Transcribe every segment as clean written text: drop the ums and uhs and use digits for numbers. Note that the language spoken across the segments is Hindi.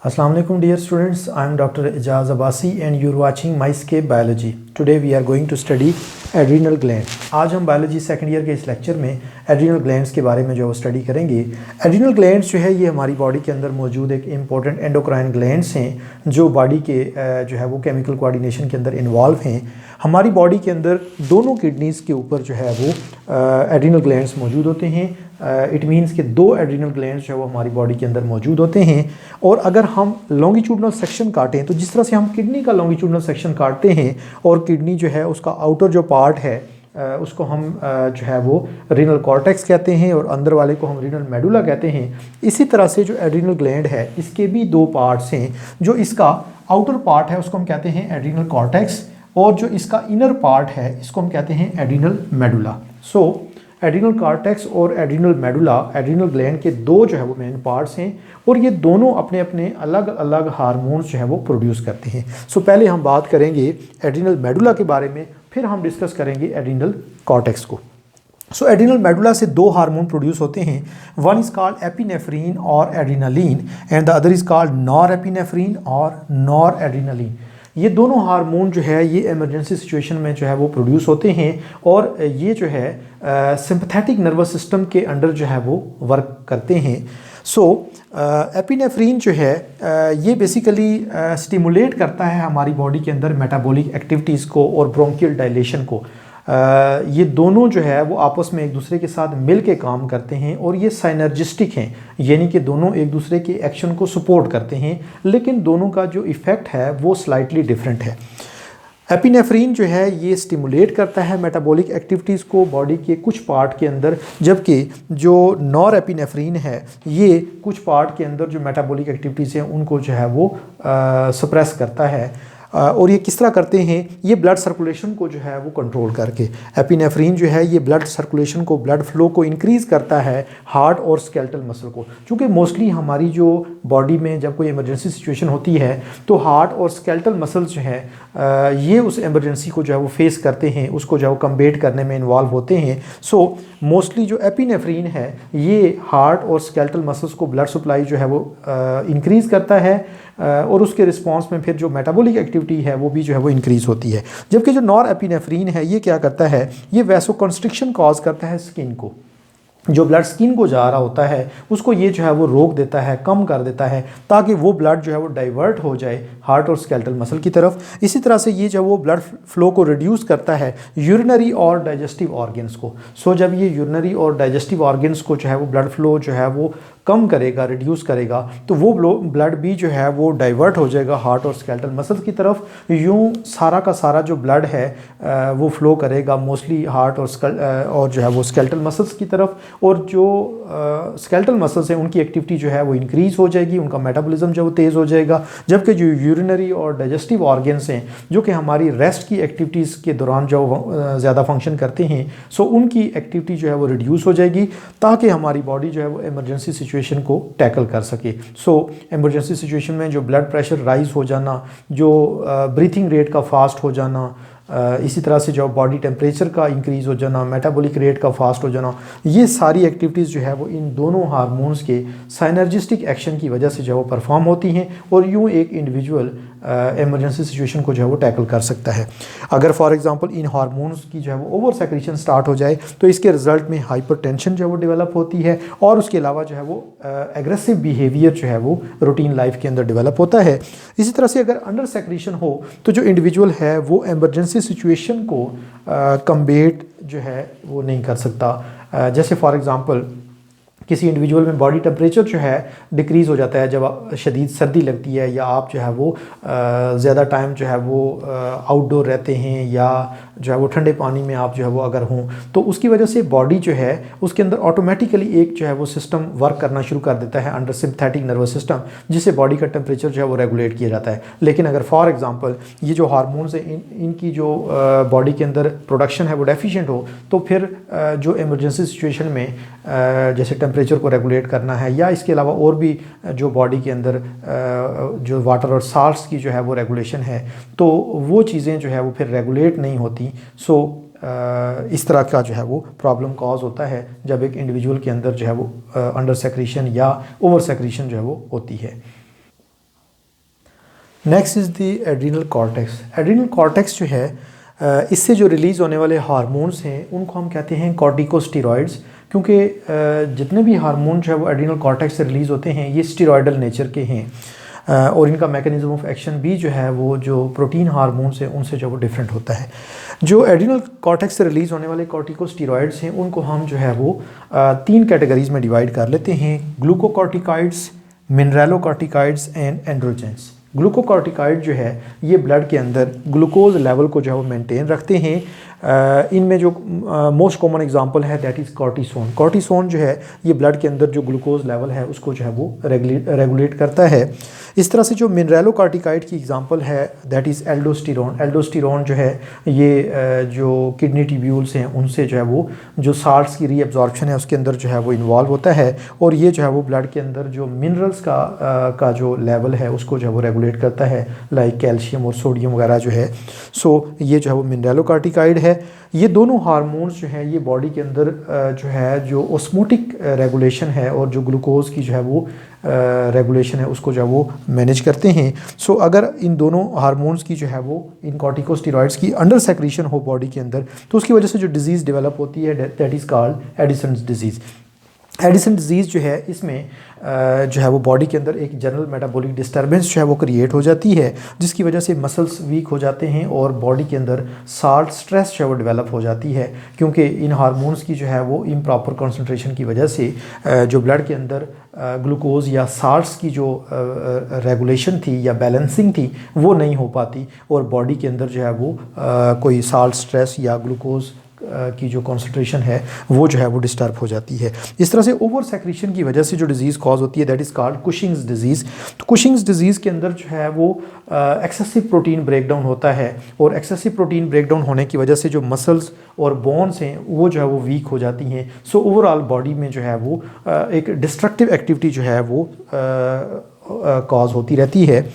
Assalamu alaikum dear students, I am Dr. Ijaz Abbasi and you are watching MyScape Biology. Today we are going to study adrenal gland. आज हम बायोलॉजी सेकंड ईयर के इस लेक्चर में एड्रीनल ग्लैंड्स के बारे में जो स्टडी करेंगे। एड्रीनल ग्लैंड्स जो है ये हमारी बॉडी के अंदर मौजूद एक इम्पॉर्टेंट एंडोक्राइन ग्लैंड्स हैं जो बॉडी के जो है वो केमिकल कोऑर्डिनेशन के अंदर इन्वॉल्व हैं। हमारी बॉडी के अंदर दोनों किडनीज़ के ऊपर जो है वो एड्रीनल ग्लैंड्स मौजूद होते हैं। इट मीन्स कि दो एड्रीनल ग्लैंड्स जो है वो हमारी बॉडी के अंदर मौजूद होते हैं। और अगर हम लॉन्गिट्यूडनल सेक्शन काटें तो जिस तरह से हम किडनी का लॉन्गिट्यूडनल सेक्शन काटते हैं और किडनी जो है उसका आउटर जो पार्ट है उसको हम जो है वो रीनल कॉर्टेक्स कहते हैं और अंदर वाले को हम रीनल मेडुला कहते हैं। इसी तरह से जो एड्रीनल ग्लैंड है इसके भी दो पार्ट्स हैं। जो इसका आउटर पार्ट है उसको हम कहते हैं एड्रीनल कॉर्टेक्स और जो इसका इनर पार्ट है इसको हम कहते हैं एड्रीनल मेडुला। सो एड्रीनल कॉर्टेक्स और एड्रीनल मेडुला एड्रीनल ग्लैंड के दो जो है वो मेन पार्ट्स हैं और ये दोनों अपने अपने अलग अलग हार्मोन्स जो है वो प्रोड्यूस करते हैं। सो पहले हम बात करेंगे एड्रीनल मेडुला के बारे में, फिर हम डिस्कस करेंगे एड्रीनल कॉर्टेक्स को। सो एड्रीनल मेडुला से दो हार्मोन प्रोड्यूस होते हैं। वन इज़ कॉल्ड एपिनेफ्रीन और adrenaline and the other is called nor epinephrine और नॉर एड्रीनालीन। ये दोनों हार्मोन जो है ये इमरजेंसी सिचुएशन में जो है वो प्रोड्यूस होते हैं और ये जो है सिंपैथेटिक नर्वस सिस्टम के अंडर जो है वो वर्क करते हैं। सो एपिनेफ्रीन जो है ये बेसिकली स्टिमुलेट करता है हमारी बॉडी के अंदर मेटाबॉलिक एक्टिविटीज़ को और ब्रोंकियल डायलेशन को। ये दोनों जो है वो आपस में एक दूसरे के साथ मिल के काम करते हैं और ये साइनर्जिस्टिक हैं, यानी कि दोनों एक दूसरे के एक्शन को सपोर्ट करते हैं, लेकिन दोनों का जो इफ़ेक्ट है वो स्लाइटली डिफरेंट है। एपिनेफ्रीन जो है ये स्टिमुलेट करता है मेटाबॉलिक एक्टिविटीज़ को बॉडी के कुछ पार्ट के अंदर, जबकि जो नॉर एपिनेफ्रीन है ये कुछ पार्ट के अंदर जो मेटाबॉलिक एक्टिविटीज़ हैं उनको जो है वो सप्रेस करता है। और ये किस तरह करते हैं, ये ब्लड सर्कुलेशन को जो है वो कंट्रोल करके। एपिनेफ्रीन जो है ये ब्लड सर्कुलेशन को, ब्लड फ्लो को इंक्रीज़ करता है हार्ट और स्केलेटल मसल को। क्योंकि मोस्टली हमारी जो बॉडी में जब कोई इमरजेंसी सिचुएशन होती है तो हार्ट और स्केलेटल मसल्स जो है ये उस इमरजेंसी को जो है वो फेस करते हैं, उसको जो है वो कम्बेट करने में इन्वॉल्व होते हैं। सो मोस्टली जो एपिनेफ्रीन है ये हार्ट और स्केलेटल मसल्स को ब्लड सप्लाई जो है वो इंक्रीज़ करता है और उसके रिस्पॉन्स में फिर जो मेटाबॉलिक एक्टिविटी है वो भी जो है वो इंक्रीज़ होती है। जबकि जो नॉर एपिनेफ्रीन है ये क्या करता है, ये वैसोकंस्ट्रिक्शन कॉज करता है स्किन को। जो ब्लड स्किन को जा रहा होता है उसको ये जो है वो रोक देता है, कम कर देता है, ताकि वो ब्लड जो है वो डाइवर्ट हो जाए हार्ट और स्केलेटल मसल की तरफ। इसी तरह से ये जो वो ब्लड फ्लो को रिड्यूस करता है यूरिनरी और डाइजेस्टिव ऑर्गन्स को। सो जब ये यूरिनरी और डाइजेस्टिव ऑर्गन्स को जो है वो ब्लड फ्लो जो है वो कम करेगा, रिड्यूस करेगा, तो वो ब्लड भी जो है वो डाइवर्ट हो जाएगा हार्ट और स्केलेटल मसल्स की तरफ। यूँ सारा का सारा जो ब्लड है वो फ्लो करेगा मोस्टली हार्ट और जो है वो स्केलेटल मसल्स की तरफ। और जो स्केलेटल मसल्स हैं उनकी एक्टिविटी जो है वो इंक्रीज़ हो जाएगी, उनका मेटाबॉलिज्म जो वो तेज़ हो जाएगा। जबकि जो यूरिनरी और डाइजेस्टिव ऑर्गन्स हैं जो कि हमारी रेस्ट की एक्टिविटीज़ के दौरान जो ज़्यादा फंक्शन करते हैं, सो उनकी एक्टिविटी जो है वो रिड्यूस हो जाएगी ताकि हमारी बॉडी जो है वो इमरजेंसी सिचुएशन को टैकल कर सके। सो इमरजेंसी सिचुएशन में जो ब्लड प्रेशर राइज हो जाना, जो ब्रीथिंग रेट का फास्ट हो जाना, इसी तरह से जो बॉडी टेम्परेचर का इंक्रीज़ हो जाना, मेटाबॉलिक रेट का फास्ट हो जाना, ये सारी एक्टिविटीज़ जो है वो इन दोनों हार्मोन्स के साइनर्जिस्टिक एक्शन की वजह से जो है वो परफॉर्म होती हैं और यूँ एक इंडिविजुअल इमरजेंसी सिचुएशन को जो है वो टैकल कर सकता है। अगर फॉर एग्जांपल इन हार्मोन्स की जो है वो ओवर सेक्रेशन स्टार्ट हो जाए तो इसके रिजल्ट में हाइपरटेंशन जो है वो डेवलप होती है और उसके अलावा जो है वो एग्रेसिव बिहेवियर जो है वो रूटीन लाइफ के अंदर डेवलप होता है। इसी तरह से अगर अंडर सेक्रेशन हो तो जो इंडिविजुअल है वो इमरजेंसी सिचुएशन को कम्बेट जो है वो नहीं कर सकता। जैसे फॉर एग्ज़ाम्पल किसी इंडिविजुअल में बॉडी टेम्परेचर जो है डिक्रीज़ हो जाता है जब शदीद सर्दी लगती है या आप जो है वो ज़्यादा टाइम जो है वो आउटडोर रहते हैं या जो है वो ठंडे पानी में आप जो है वो अगर हों, तो उसकी वजह से बॉडी जो है उसके अंदर ऑटोमेटिकली एक जो है वो सिस्टम वर्क करना शुरू कर देता है अंडर सिंपैथेटिक नर्वस सिस्टम, जिससे बॉडी का टेम्परेचर जो है वो रेगुलेट किया जाता है। लेकिन अगर फॉर एग्जांपल ये जो हार्मोन्स हैं इनकी जो बॉडी के अंदर प्रोडक्शन है वो डेफिशिएंट हो तो फिर जो इमरजेंसी सिचुएशन में जैसे टेम्परेचर को रेगुलेट करना है या इसके अलावा और भी जो बॉडी के अंदर जो वाटर और साल्ट्स की जो है वो रेगुलेशन है, तो वो चीज़ें जो है वो फिर रेगुलेट नहीं होती। सो इस तरह का जो है वो प्रॉब्लम कॉज होता है जब एक इंडिविजुअल के अंदर जो है वो अंडर सेक्रेशन या ओवर सेक्रेशन जो है वो होती है। Next is the adrenal cortex. Adrenal cortex जो है इससे जो रिलीज़ होने वाले हार्मोन्स हैं उनको हम कहते हैं कॉर्टिकोस्टेरॉइड्स, क्योंकि जितने भी हार्मोन जो है वो एड्रीनल कॉर्टेक्स से रिलीज़ होते हैं ये स्टेरॉयडल नेचर के हैं, और इनका मैकेनिज्म ऑफ एक्शन भी जो है वो जो प्रोटीन हार्मोन्स हैं उनसे जो वो डिफरेंट होता है। जो एड्रीनल कॉर्टेक्स से रिलीज़ होने वाले कॉर्टिकोस्टेरॉइड्स हैं उनको हम जो है वो 3 कैटेगरीज में डिवाइड कर लेते हैं: glucocorticoids, mineralocorticoids and androgens. Glucocorticoid जो है ये ब्लड के अंदर ग्लूकोज लेवल को जो है वो मेंटेन रखते हैं। इनमें जो मोस्ट कॉमन एग्जांपल है दैट इज़ कॉर्टिसोन। कॉर्टिसोन जो है ये ब्लड के अंदर जो ग्लूकोज लेवल है उसको जो है वो रेगुलेट करता है। इस तरह से जो मिनरलोकॉर्टिकॉइड की एग्जांपल है दैट इज़ एल्डोस्टेरोन। एल्डोस्टेरोन जो है ये जो किडनी ट्यूब्यूल्स हैं उनसे जो है वो जो साल्ट्स की रीअब्जॉर्प्शन है उसके अंदर जो है वो इन्वॉल्व होता है, और ये जो है वो ब्लड के अंदर जो मिनरल्स का जो लेवल है उसको जो है वो रेगुलेट करता है, लाइक कैल्शियम और सोडियम वगैरह जो है। सो ये जो है वो मिनरलोकॉर्टिकॉइड है। ये दोनों हार्मोन्स जो है ये बॉडी के अंदर जो है जो ऑस्मोटिक रेगुलेशन है और जो ग्लूकोज की जो है वो रेगुलेशन है उसको जो है वो मैनेज करते हैं। सो अगर इन दोनों हार्मोन्स की जो है वो इन कॉर्टिकोस्टेरॉइड्स की अंडर सेक्रीशन हो बॉडी के अंदर तो उसकी वजह से जो डिजीज़ डेवलप होती है that is called Edison's disease. Edison disease जो है इसमें जो है वो बॉडी के अंदर एक जनरल मेटाबॉलिक डिस्टर्बेंस जो है वो क्रिएट हो जाती है, जिसकी वजह से मसल्स वीक हो जाते हैं और बॉडी के अंदर साल्ट स्ट्रेस जो है वो डेवलप हो जाती है, क्योंकि इन हार्मोन्स की जो है वो इम्प्रॉपर कंसंट्रेशन की वजह से जो ब्लड के अंदर ग्लूकोज या साल्ट्स की जो रेगुलेशन थी या बैलेंसिंग थी वो नहीं हो पाती और बॉडी के अंदर जो है वो कोई साल्ट स्ट्रेस या ग्लूकोज की जो कॉन्सेंट्रेशन है वो जो है वो डिस्टर्ब हो जाती है। इस तरह से ओवर सेक्रीशन की वजह से जो डिज़ीज़ कॉज होती है that is called Cushing's disease. तो कुशिंग्स डिजीज़ के अंदर जो है वो एक्सेसिव प्रोटीन ब्रेकडाउन होता है, और एक्सेसिव प्रोटीन ब्रेकडाउन होने की वजह से जो मसल्स और बोन्स हैं वो जो है वो वीक हो जाती हैं। सो ओवरऑल बॉडी में जो है वो एक डिस्ट्रक्टिव एक्टिविटी जो है वो कॉज होती रहती है।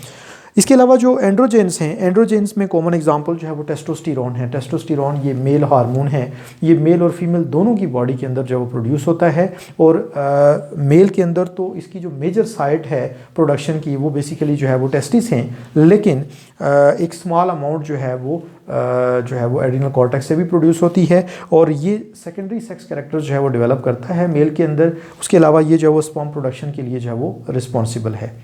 इसके अलावा जो एंड्रोजेंस हैं, एंड्रोजेंस में कॉमन एग्जांपल जो है वो टेस्टोस्टेरोन है। टेस्टोस्टेरोन ये मेल हार्मोन है, ये मेल और फीमेल दोनों की बॉडी के अंदर जो है वो प्रोड्यूस होता है, और मेल के अंदर तो इसकी जो मेजर साइट है प्रोडक्शन की वो बेसिकली जो है वो टेस्टिस हैं, लेकिन एक स्मॉल अमाउंट जो है वो एड्रीनल कॉर्टेक्स से भी प्रोड्यूस होती है, और ये सेकेंडरी सेक्स कैरेक्टर जो है वो डेवलप करता है मेल के अंदर। उसके अलावा ये जो है वो स्पर्म प्रोडक्शन के लिए जो है वो रिस्पॉन्सिबल है।